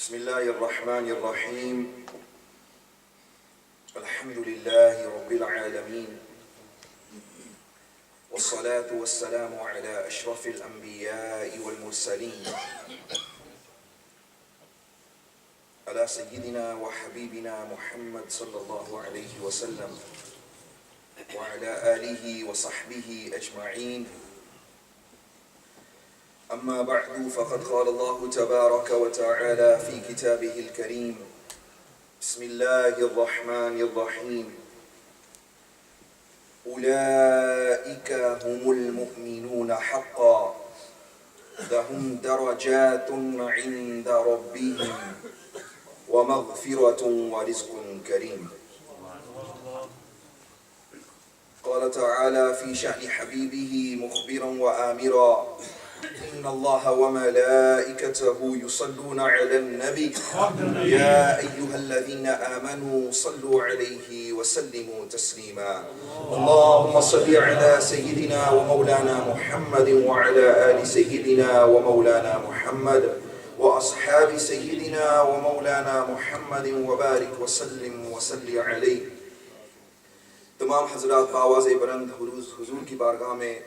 بسم الله الرحمن الرحيم الحمد لله رب العالمين والصلاة والسلام على أشرف الأنبياء والمرسلين على سيدنا وحبيبنا محمد صلى الله عليه وسلم وعلى آله وصحبه أجمعين. أما بعد فقد قال الله تبارك وتعالى في كتابه الكريم بسم الله الرحمن الرحيم أولئك هم المؤمنون حقا لهم درجات عند ربهم ومغفرة ورزق كريم. قال تعالى في شأن حبيبه مخبرا وآمرا إن الله وملائكته يصلون على النبي يا أيها الذين آمنوا صلوا عليه وسلموا تسليما. اللهم صل على سيدنا ومولانا محمد وعلى آل سيدنا ومولانا محمد وأصحاب سيدنا ومولانا محمد وبارك وسلم وصل عليه. تمام حضرات بآواز بلند حضور کی بارگاہ میں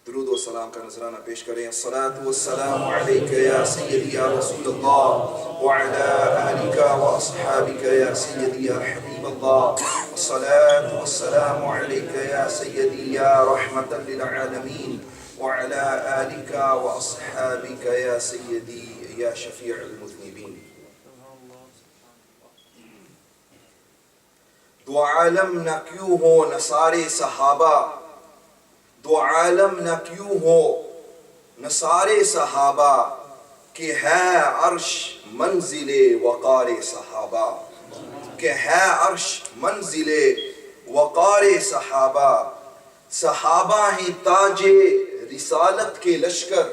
درود و سلام کا نذرانہ پیش کریں. الصلاة والسلام علیک یا سیدی یا رسول اللہ وعلی آلک و اصحابک یا سیدی یا حبیب اللہ. الصلاة والسلام علیک یا سیدی یا رحمتا للعالمین وعلی آلک و اصحابک یا سیدی یا شفیع المذنبین. دو عالم نہ کیوں ہو نثارے صحابہ، دو عالم نہ کیوں ہو نثارے صحابہ، کہ ہے عرش منزل وقار صحابہ، کہ ہے عرش منزل وقار صحابہ. صحابہ ہیں تاج رسالت کے لشکر،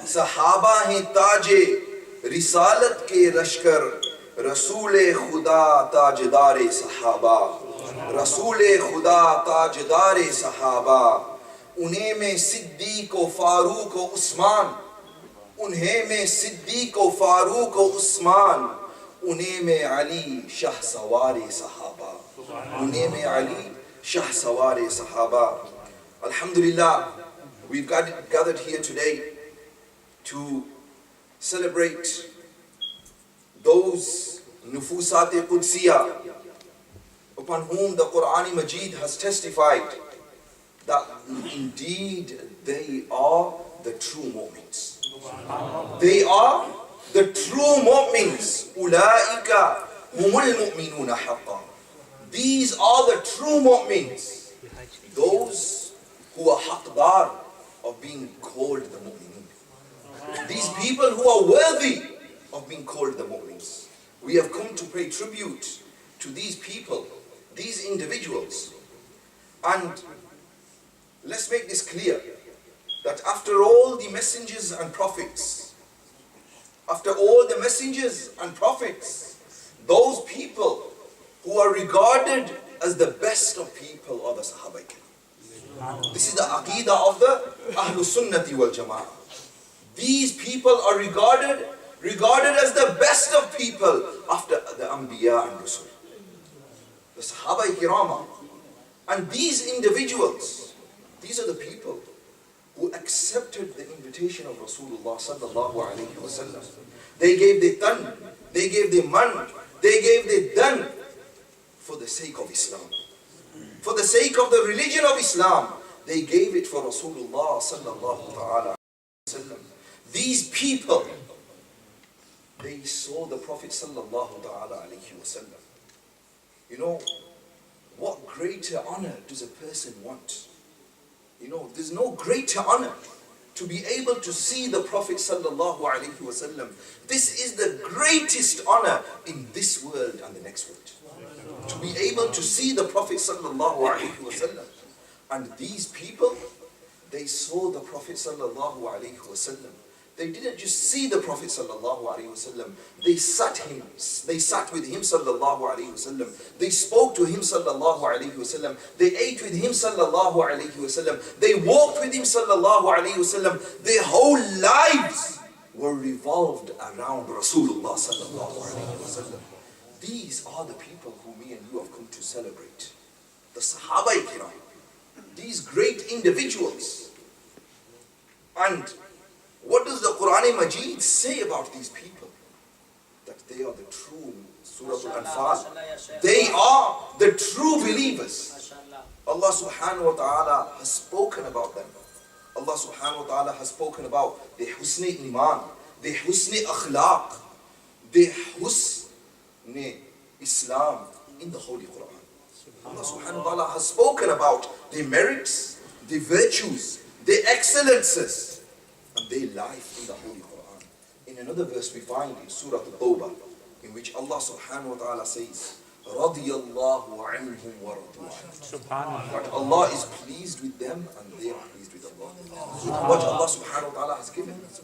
صحابہ ہیں تاج رسالت کے لشکر. رسول خدا تاجدار صحابہ، رسول خدا تاجدار صحابہ. انہیں میں صدیق و فاروق و عثمان، انہیں میں صدیق و فاروق و عثمان. انہیں میں علی شاہ سوار صحابہ، انہیں میں علی شاہ سوار صحابہ. Alhamdulillah, we've gathered here today to celebrate those nufusat qudsiyah upon whom the Quran Majid has testified that indeed they are the true mu'mins. They are the true mu'mins. Ulaika humul mu'minuna haqqa. These are the true mu'mins, those who are haqdar of being called the mu'minun. These people who are worthy of being called the mu'mins. We have come to pay tribute to these people, these individuals. And let's make this clear, that after all the messengers and prophets, after all the messengers and prophets, those people who are regarded as the best of people are the Sahaba Ikram. This is the Aqeedah of the Ahlus Sunnati wal Jama'ah. These people are regarded as the best of people after the Anbiya and Rasul, the Sahaba Ikram. And these individuals, these are the people who accepted the invitation of Rasulullah sallallahu alayhi wa sallam. They gave their tan, they gave their man, they gave their dan for the sake of Islam, for the sake of the religion of Islam. They gave it for Rasulullah sallallahu alayhi wa sallam. These people, they saw the Prophet sallallahu alayhi wa sallam. You know, what greater honor does a person want? You know, there's no greater honor to be able to see the Prophet sallallahu alayhi wa sallam. This is the greatest honor in this world and the next world, to be able to see the Prophet sallallahu alayhi wa sallam. And these people, they saw the Prophet sallallahu alayhi wa sallam. They didn't just see the Prophet sallallahu alaihi wasallam. They sat with him sallallahu alaihi wasallam. They spoke to him sallallahu alaihi wasallam. They ate with him sallallahu alaihi wasallam. They walked with him sallallahu alaihi wasallam. Their whole lives were revolved around Rasulullah sallallahu alayhi wa sallam. These are the people who me and you have come to celebrate. The Sahaba Kiram. These great individuals. And what does the Quran Majid say about these people? That they are the true Surah Al-Anfal. They are the true believers. Allah subhanahu wa ta'ala has spoken about them. Allah subhanahu wa ta'ala has spoken about the husni iman, the husni akhlaq, the husni Islam in the Holy Quran. Allah subhanahu wa ta'ala has spoken about the merits, the virtues, the excellences, and their life in the Holy Quran. In another verse we find in Surah At-Tawbah, in which Allah subhanahu wa ta'ala says, رَضِيَ اللَّهُ عَنْهُمْ وَرَضُوا عَنْهُ. But Allah is pleased with them and they are pleased with Allah. With what Allah subhanahu wa ta'ala has given us.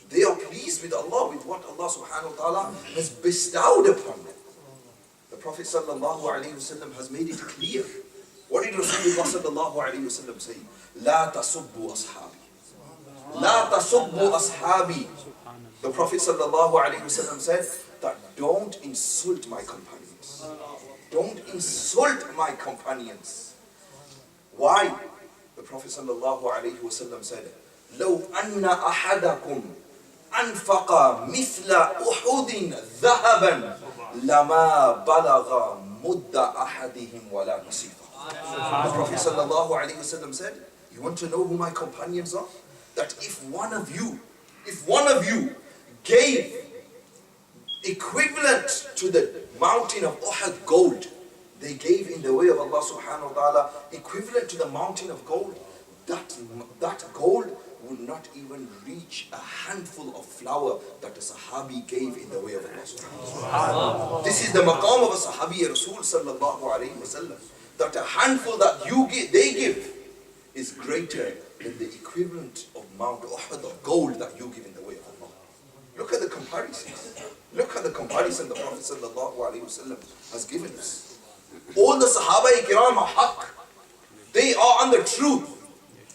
They are pleased with Allah, with what Allah subhanahu wa ta'ala has bestowed upon them. The Prophet sallallahu alayhi wa sallam has made it clear. What did Rasulullah sallallahu alayhi wa sallam say? Law تسبوا أصحابي. Law تسبوا أصحابي. The Prophet sallallahu alayhi wa sallam said that don't insult my companions. Don't insult my companions. Why? The Prophet sallallahu alayhi wa sallam said, لو أن أحدكم أنفق مثل أحد ذهبا لما بلغ مد أحدهم ولا نصيفه. The Prophet sallallahu alayhi wa sallam said, you want to know who my companions are? That if one of you gave equivalent to the mountain of Uhud gold, they gave in the way of Allah subhanahu wa ta'ala equivalent to the mountain of gold, that gold would not even reach a handful of flour that a sahabi gave in the way of Allah subhanahu wa ta'ala. This is the maqam of a sahabi Rasul sallallahu alayhi wa sallam, that a handful that they give is greater than the equivalent of Mount Uhud of gold that you give in the way of Allah. Look at the comparison. Look at the comparison the Prophet sallallahu alayhi wa sallam has given us. All the Sahaba Kiram are haq. They are on the truth.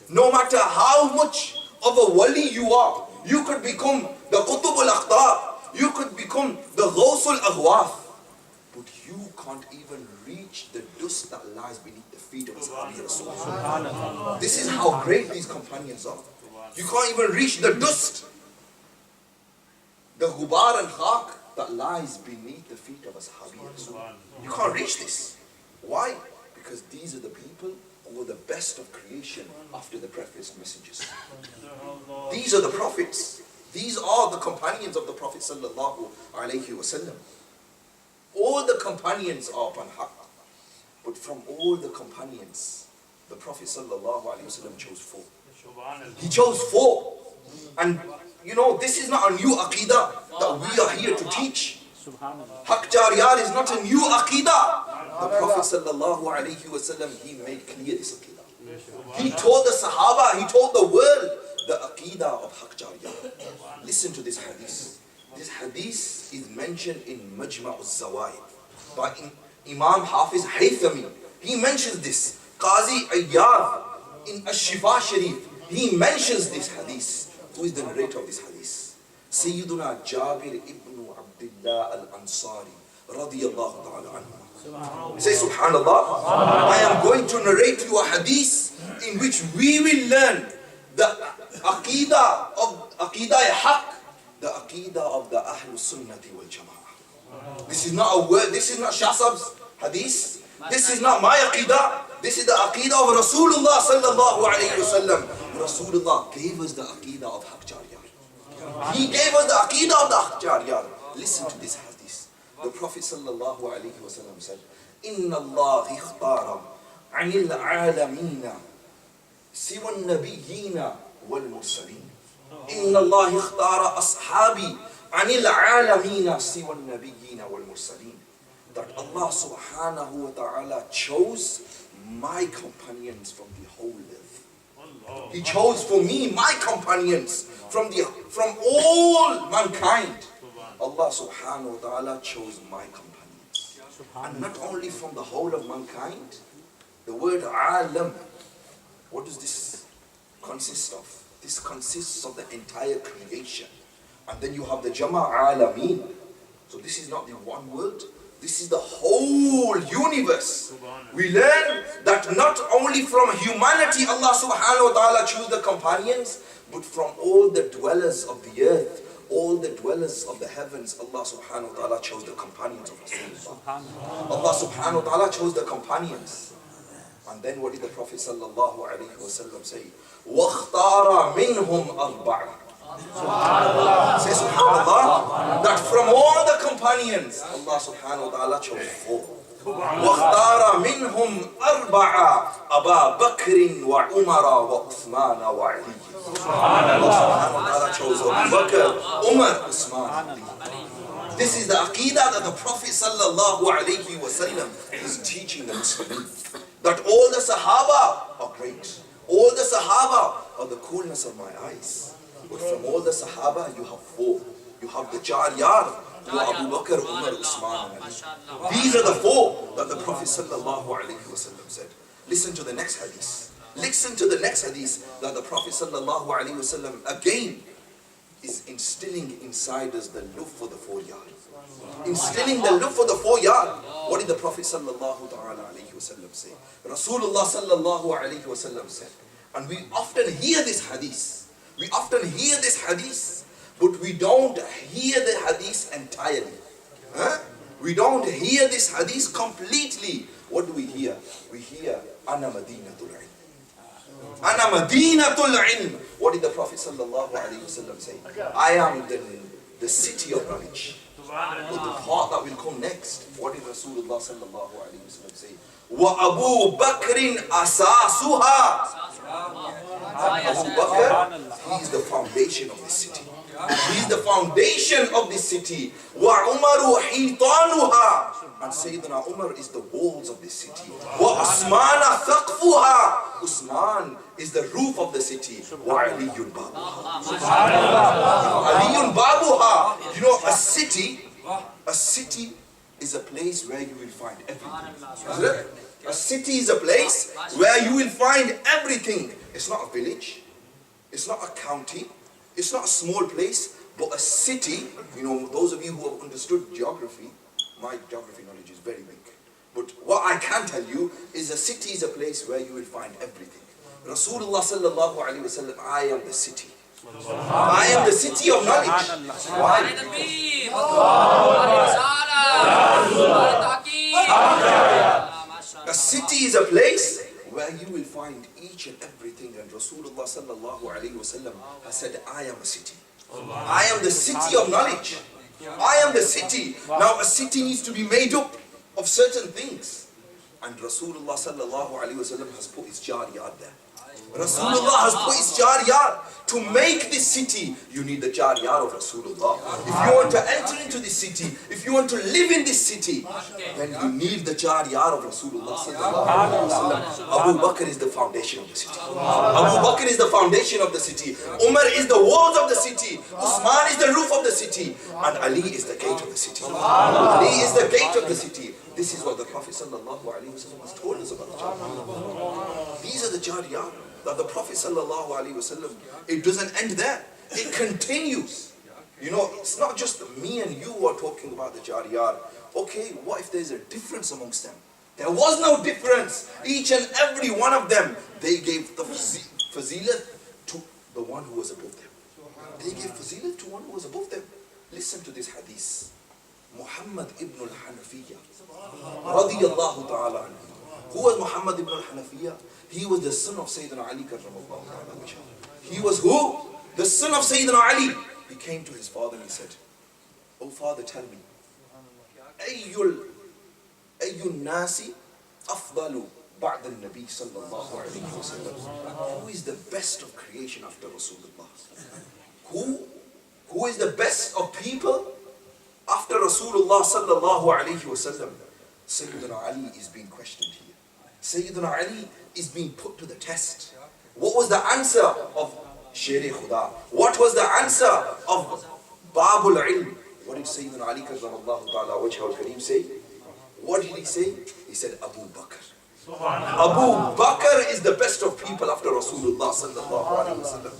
No matter how much of a wali you are, you could become the Qutub al-Akhtar, you could become the Ghaus al-Aghwath, but you can't even reach the dust that lies beneath the feet of the Sahabi Rasul. This is how great these companions are. You can't even reach the dust, the ghubar and khaq that lies beneath the feet of a Sahabi Rasul. You can't reach this. Why? Because these are the people who are the best of creation after the previous messengers. These are the prophets. These are the companions of the Prophet sallallahu alayhi wa sallam. All the companions are upon haq. But from all the companions, the Prophet sallallahu alayhi wa sallam chose 4. He chose 4. And you know, this is not a new aqidah that we are here to teach. Haq Chaar Yaar is not a new aqidah. The Prophet sallallahu alayhi wa sallam, he made clear this aqidah. He told the Sahaba, he told the world the aqidah of Haq Chaar Yaar. Listen to this hadith. This hadith is mentioned in Majma' al-Zawaid by Imam Hafiz Haythami. He mentions this. Qazi Ayyar in Ash-Shifa Sharif, he mentions this hadith. Who is the narrator of this hadith? Sayyiduna Jabir ibn Abdullah al-Ansari radiyallahu ta'ala anhu. Say subhanallah. I am going to narrate you a hadith in which we will learn the aqidah haq, the aqidah of the Ahlul Sunnati wal Jama'ah. This is not a word, this is not Shasab's hadith. This is not my aqidah. This is the aqidah of Rasulullah sallallahu alayhi wa sallam. Rasulullah gave us the aqidah of Haq Chaar Yaar. He gave us the aqidah of the Haq Chaar Yaar. Listen to this hadith. The Prophet sallallahu alayhi wa sallam said, إِنَّ اللَّهِ اخْتَارَ عَنِ الْعَالَمِينَ سِوَى النَّبِيِّينَ وَالْمُرْسَلِينَ إِنَّ اللَّهِ اخْتَارَ أَصْحَابِي عَنِ الْعَالَمِينَ سِوَى النَّبِيِّينَ وَالْمُرْسَلِينَ. That Allah subhanahu wa ta'ala chose my companions from the whole earth. He chose for me my companions from all mankind. Allah subhanahu wa ta'ala chose my companions. And not only from the whole of mankind. The word alam, what does this consist of? This consists of the entire creation. And And then you have the Jama' Alameen. So this is not the one world. This is the whole universe. We learn that not only from humanity Allah subhanahu wa ta'ala chose the companions, but from all the dwellers of the earth, all the dwellers of the heavens, Allah subhanahu wa ta'ala chose the companions of Rasulullah. Allah subhanahu wa ta'ala chose the companions. And then what did the Prophet sallallahu alayhi wa sallam say? وَاخْتَارَ مِنْهُمْ أَرْبَعًا. Say subhanallah, that from all the companions, Allah subhanahu wa ta'ala chose 4. وَاخْتَارَ مِنْهُمْ أَرْبَعًا أَبَا بَكْرٍ وَعُمَرَ وَعُثْمَانَ وَعَلِيٍّ. Allah subhanahu wa ta'ala chose Abu Bakr, Umar, Uthman. This is the aqidah that the Prophet sallallahu alayhi wa sallam is teaching the Muslims. That all the Sahaba are great. All the Sahaba are the coolness of my eyes. But from all the Sahaba, you have 4. You have the Chaar Yaar, who are Abu Bakr, Umar, Uthman, and Ali. These are the 4 that the Prophet sallallahu alayhi wa sallam said. Listen to the next hadith. Listen to the next hadith that the Prophet sallallahu alayhi wa sallam again is instilling inside us the love for the 4 yard. Instilling the love for the 4 yard. What did the Prophet sallallahu alayhi wa sallam say? Rasulullah sallallahu alayhi wa sallam said, and we often hear this hadith. We often hear this hadith, but we don't hear the hadith entirely. We don't hear this hadith completely. What do we hear? We hear, Ana Madinatul Ilm. Ana Madinatul Ilm. What did the Prophet sallallahu alayhi wa sallam say? I am the city of knowledge. But the part that will come next, what did Rasulullah sallallahu alayhi wa sallam say? Wa Abu Bakrin asasuha. Abu Bakr, he is the foundation of this city. He is the foundation of this city. Wa Umaru hitanuha. And Sayyidina Umar is the walls of this city. Wa Usmana thaqfuha. Usman is the roof of the city. Wa Aliyun babuha. Aliyun babuha. You know, a city is a place where you will find everything. Isn't it? A city is a place where you will find everything. It's not a village. It's not a county. It's not a small place. But a city, you know, those of you who have understood geography, my geography knowledge is very big. But what I can tell you is a city is a place where you will find everything. Rasulullah sallallahu alayhi wa sallam, I am the city. I am the city of knowledge. Why? A city is a place where you will find each and everything, and Rasulullah sallallahu alayhi wa sallam has said, I am a city. I am the city of knowledge. I am the city. Now a city needs to be made up of certain things. And Rasulullah sallallahu alayhi wa sallam has put his Chaar Yaar there. Rasulullah has put his Chaar Yaar. To make this city, you need the Chaar Yaar of Rasulullah. If you want to enter into this city, if you want to live in this city, then you need the Chaar Yaar of Rasulullah sallallahu alaihi wasallam. Abu Bakr is the foundation of the city. Abu Bakr is the foundation of the city. Umar is the walls of the city. Uthman is the roof of the city. And Ali is the gate of the city. Ali is the gate of the city. This is what the Prophet sallallahu alaihi wasallam has told us about the Chaar Yaar. These are the Chaar Yaar that the Prophet sallallahu alaihi wasallam, it doesn't end there. It continues. You know, it's not just me and you who are talking about the Chaar Yaar. Okay, what if there's a difference amongst them? There was no difference. Each and every one of them, they gave the fazilat to the one who was above them. They gave fazilat to one who was above them. Listen to this hadith. Muhammad ibn al-Hanafiyyah radiyallahu ta'ala anhu. Who was Muhammad ibn al-Hanafiyyah? He was the son of Sayyidina Ali karramallahu ta'ala wajhahu. He was who? The son of Sayyidina Ali. He came to his father and he said, "Oh father, tell me, ayyul nasi afdalu ba'da al-Nabi sallallahu alayhi wa sallam." Who is the best of creation after Rasulullah? Who is the best of people after Rasulullah sallallahu alayhi wa sallam? Sayyidina Ali is being questioned here. Sayyidina Ali is being put to the test. What was the answer of Sher Khuda? What was the answer of Babul Ilm? What did Sayyidina Ali karramallahu ta'ala wajhahu al-kareem say? What did he say? He said, Abu Bakr. Abu Bakr is the best of people after Rasulullah sallallahu alayhi wa sallam.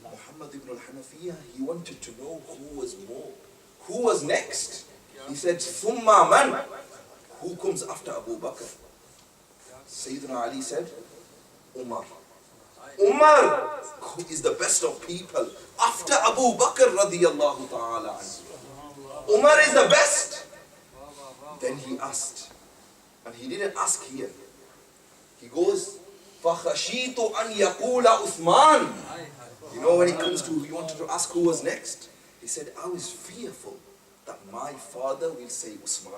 Muhammad Muhammad ibn al-Hanafiyyah, he wanted to know who was next. He said, Thumma man? Who comes after Abu Bakr? Sayyidina Ali said, Umar. Umar, who is the best of people after Abu Bakr radiyallahu ta'ala anhu. Umar is the best. Then he asked, and he didn't ask here. He goes, فَخَشِيتُ أَنْ يَقُولَ Uthman. You know, when it comes to, he wanted to ask who was next. He said, I was fearful that my father will say Usman.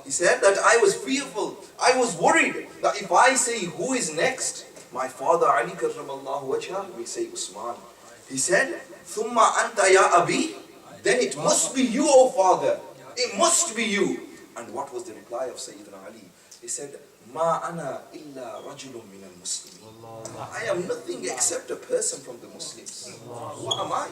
He said that I was fearful, I was worried that if I say who is next, my father Ali karramallahu wajhah will say Usman. He said, ثُمَّ أَنْتَ يَا أَبِي. Then it must be you, O father. It must be you. And what was the reply of Sayyidina Ali? He said, مَا أَنَا إِلَّا رَجُلٌ مِّنَ الْمُسْلِمِينَ. I am nothing except a person from the Muslims. What am I?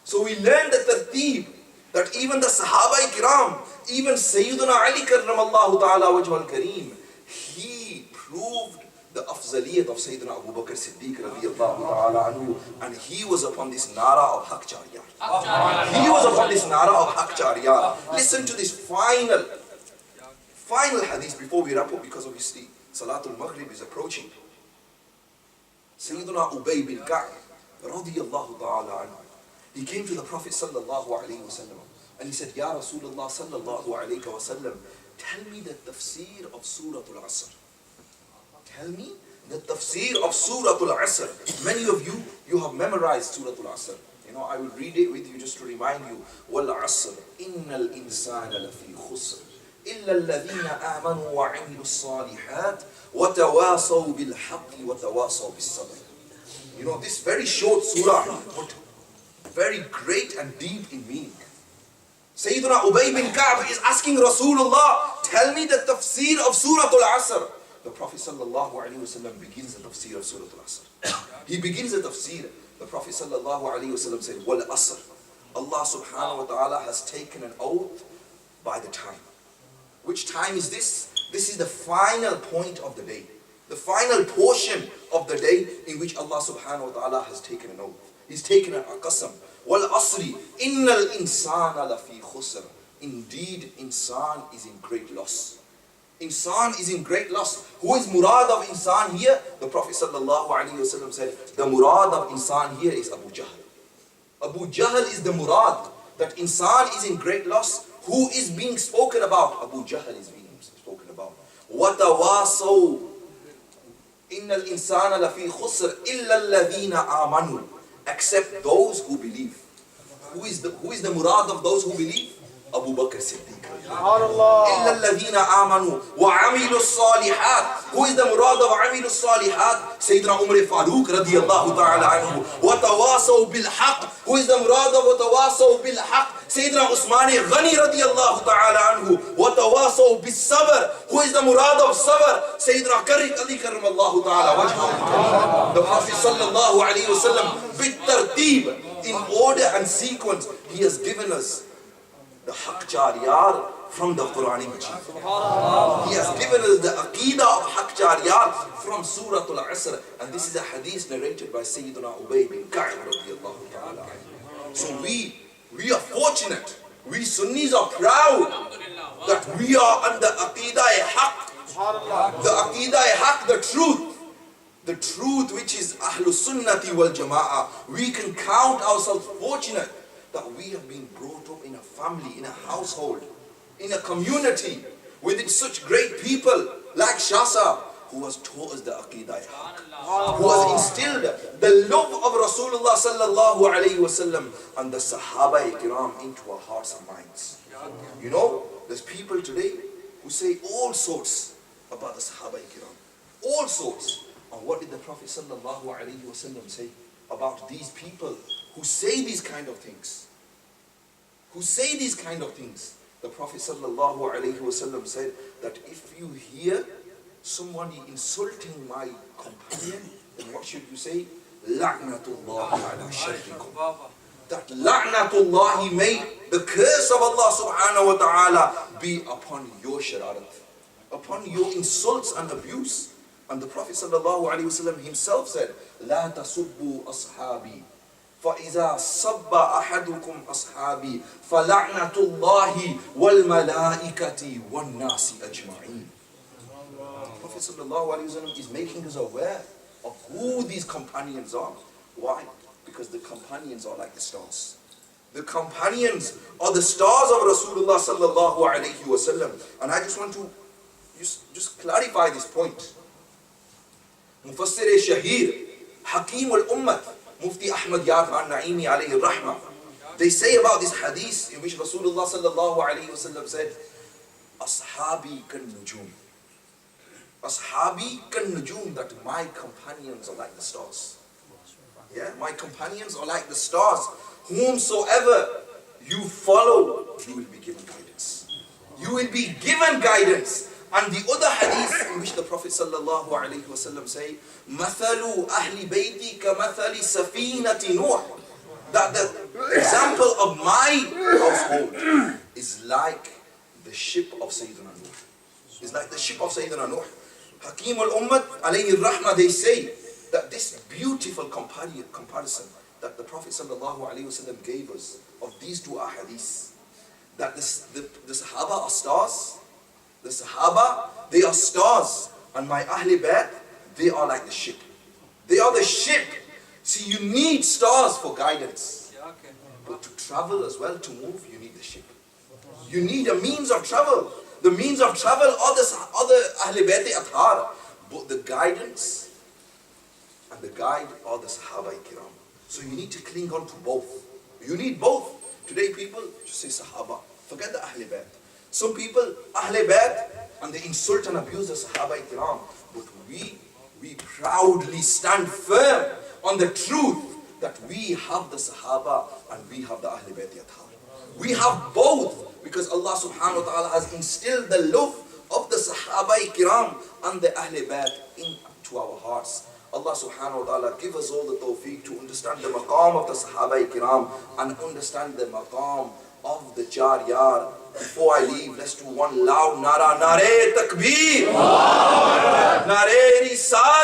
So we learned the tarteeb, that even the Sahaba Kiram, even Sayyidina Ali karramallahu ta'ala wajhal kareem, he proved the afzaliyat of Sayyidina Abu Bakr Siddiq radiyallahu ta'ala anhu, and he was upon this nara of Haq Chaar Yaar. He was upon this nara of Haq Chaar Yaar. Listen to this final hadith before we wrap up, because obviously Salatul Maghrib is approaching. Sayyidina Ubay bin Ka'b radiyallahu ta'ala anhu, he came to the Prophet sallallahu alayhi wa sallam and he said, Ya Rasulullah sallallahu alayhi wa sallam, tell me the tafsir of Suratul Asr. Tell me the tafsir of Suratul Asr. Many of you have memorized Suratul Asr. You know, I will read it with you just to remind you. Wal Asr, innal insana lafi khusr, illa alladhina amanu wa amilu salihat, wa tawasaw bil haqqi wa tawasaw bis sabr. You know, this very short surah, but very great and deep in meaning. Sayyidina Ubay bin Ka'b is asking Rasulullah, tell me the tafsir of Suratul Asr. The Prophet sallallahu alaihi wasallam begins the tafsir of Suratul Asr. He begins the tafsir. The Prophet sallallahu alaihi wasallam said, Wal Asr. Allah subhanahu wa ta'ala has taken an oath by the time. Which time is this? This is the final point of the day. The final portion of the day in which Allah subhanahu wa ta'ala has taken an oath. He's taken an qasam. Wal asri, innal insana lafi khusr. Indeed, insan is in great loss. Insan is in great loss. Who is murad of insan here? The Prophet sallallahu alaihi wasallam said, the murad of insan here is Abu Jahl. Abu Jahl is the murad. That insan is in great loss. Who is being spoken about? Abu Jahl is being spoken about. وَتَوَاصَوْا إِنَّ الْإِنسَانَ لَفِي خُسْرٍ إِلَّا الَّذِينَ آمَنُوا. Except those who believe. Who is the murad of those who believe? Abu Bakr Siddiq. إِلَّا الَّذِينَ آمَنُوا وَعَمِلُوا الصَّالِحَاتِ. Who is the murad of عَمِلُوا الصَّالِحَاتِ? Sayyidina Umar Farooq radiyallahu ta'ala anhu. وَتَوَاصَوْا بِالْحَقِّ. Who is the murad of وَتَوَاصَوْا بِالْحَقِّ? Sayyidina Usman Ghani radiyallahu ta'ala anhu. وَتَوَاصَوْا بِالصَّبْرِ. Who is the murad of sabr? Sayyidina Ali karramallahu ta'ala wajhahu. The Prophet sallallahu alayhi wa sallam, bit-tarteeb, in order and sequence, he has given us the Haq Chaar Yaar from the Qur'an Majid. He has given us the Aqidah of Haq Chaar Yaar from Suratul Asr. And this is a hadith narrated by Sayyidina Ubay bin Ka'b radiyallahu ta'ala. So we are fortunate. We Sunnis are proud that we are under Aqidah Haq. The Aqidah Haq, the truth. The truth which is Ahlus Sunnati wal Jama'ah. We can count ourselves fortunate that we have been brought up in a family, in a household, in a community, with such great people like Shasa, who has taught us the Aqidah, who has instilled the love of Rasulullah sallallahu alayhi wasallam and the Sahaba Kiram into our hearts and minds. You know, there's people today who say all sorts about the Sahaba Kiram, all sorts. And what did the Prophet sallallahu alayhi wasallam say about these people who say these kind of things? Who say these kind of things? The Prophet sallallahu alayhi wasallam said that if you hear somebody insulting my companion, then what should you say? La'natullahi ala sharrikum. That la'natullahi, may the curse of Allah subhanahu wa ta'ala be upon your shararat, upon your insults and abuse. And the Prophet sallallahu alayhi wasallam himself said, La tasubbu ashabi. فَإِذَا صَبَّ أَحَدُكُمْ أَصْحَابِي فَلَعْنَةُ اللَّهِ وَالْمَلَائِكَةِ وَالنَّاسِ أَجْمَعِينَ. Prophet sallallahu alaihi wasallam is making us aware of who these companions are. Why? Because the companions are like the stars. The companions are the stars of Rasulullah sallallahu alaihi wasallam. And I just want to just clarify this point. Mufassir Shahir, Hakim al-Ummah, Mufti Ahmad Yar al-Naimi alayhi rahmah. They say about this hadith in which Rasulullah sallallahu alaihi wasallam said, Ashabi kan nujum. Ashabi kan nujum, that my companions are like the stars. Yeah, my companions are like the stars. Whomsoever you follow, you will be given guidance. You will be given guidance. And the other hadith in which the Prophet sallallahu alaihi wasallam say, "Mathalu ahli bayti ka mathali safinati Nuh," that the example of my household is like the ship of Sayyidina Nuh. Is like the ship of Sayyidina Nuh. Hakim al-Ummah alayhi rahmah, they say that this beautiful comparison that the Prophet sallallahu alaihi wasallam gave us of these two ahadiths, that the Sahaba are stars. The Sahaba, they are stars, and my Ahl Bayt, they are like the ship. They are the ship. See, you need stars for guidance, but to travel as well, to move, you need the ship. You need a means of travel. The means of travel are the Ahl Bayt Athar, but the guidance and the guide are the Sahaba Kiram. So you need to cling on to both. You need both. Today people just say Sahaba, forget the Ahl Bayt. Some people, Ahl Bayt, and they insult and abuse the Sahaba Kiram. But we proudly stand firm on the truth that we have the Sahaba and we have the Ahl Bayt Yathar. We have both, because Allah subhanahu wa ta'ala has instilled the love of the Sahaba Kiram and the Ahl Bayt into our hearts. Allah subhanahu wa ta'ala give us all the tawfiq to understand the maqam of the Sahaba Kiram and understand the maqam of the Chaar Yaar. Before I leave, let's do one loud nara. Nare takbir, nare risal.